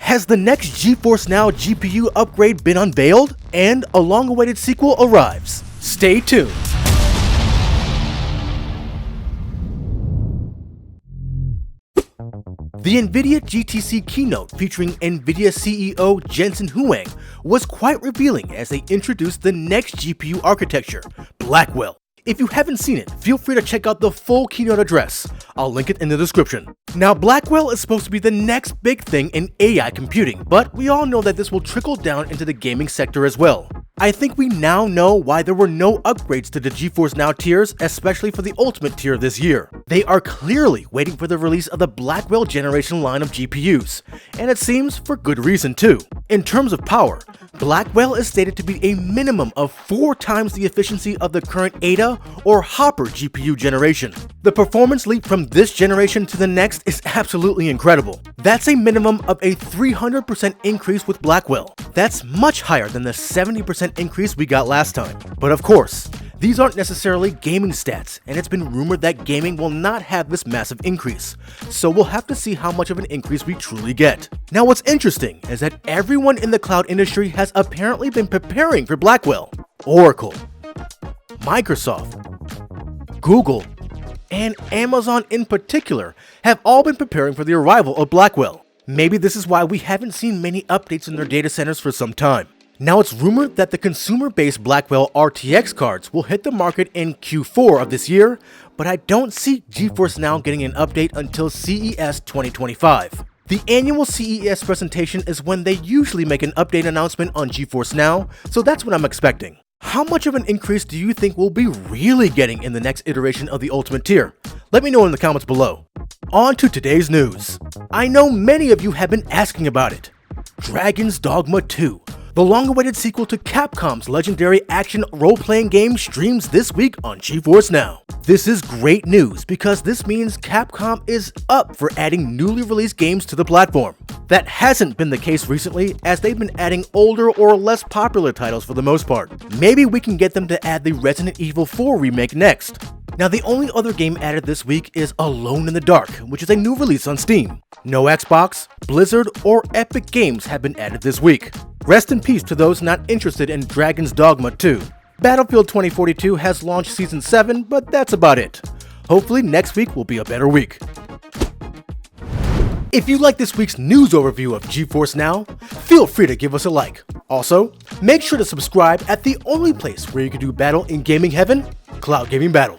Has the next GeForce NOW GPU upgrade been unveiled? And a long-awaited sequel arrives. Stay tuned. The NVIDIA GTC keynote featuring NVIDIA CEO Jensen Huang was quite revealing as they introduced the next GPU architecture, Blackwell. If you haven't seen it, feel free to check out the full keynote address. I'll link it in the description. Now, Blackwell is supposed to be the next big thing in AI computing, but we all know that this will trickle down into the gaming sector as well. I think we now know why there were no upgrades to the GeForce NOW tiers, especially for the Ultimate tier this year. They are clearly waiting for the release of the Blackwell generation line of GPUs, and it seems for good reason too. In terms of power, Blackwell is stated to be a minimum of 4 times the efficiency of the current Ada or Hopper GPU generation. The performance leap from this generation to the next is absolutely incredible. That's a minimum of a 300% increase with Blackwell. That's much higher than the 70% increase we got last time. But of course, these aren't necessarily gaming stats, and it's been rumored that gaming will not have this massive increase, so we'll have to see how much of an increase we truly get. Now, what's interesting is that everyone in the cloud industry has apparently been preparing for Blackwell. Oracle, Microsoft, Google, and Amazon in particular have all been preparing for the arrival of Blackwell. Maybe this is why we haven't seen many updates in their data centers for some time. Now, it's rumored that the consumer-based Blackwell RTX cards will hit the market in Q4 of this year, but I don't see GeForce NOW getting an update until CES 2025. The annual CES presentation is when they usually make an update announcement on GeForce NOW, so that's what I'm expecting. How much of an increase do you think we'll be really getting in the next iteration of the Ultimate tier? Let me know in the comments below. On to today's news. I know many of you have been asking about it. Dragon's Dogma 2. The long-awaited sequel to Capcom's legendary action role-playing game streams this week on GeForce NOW. This is great news because this means Capcom is up for adding newly released games to the platform. That hasn't been the case recently, as they've been adding older or less popular titles for the most part. Maybe we can get them to add the Resident Evil 4 remake next. Now, the only other game added this week is Alone in the Dark, which is a new release on Steam. No Xbox, Blizzard, or Epic Games have been added this week. Rest in peace to those not interested in Dragon's Dogma 2. Battlefield 2042 has launched Season 7, but that's about it. Hopefully next week will be a better week. If you like this week's news overview of GeForce NOW, feel free to give us a like. Also, make sure to subscribe at the only place where you can do battle in gaming heaven, Cloud Gaming Battle.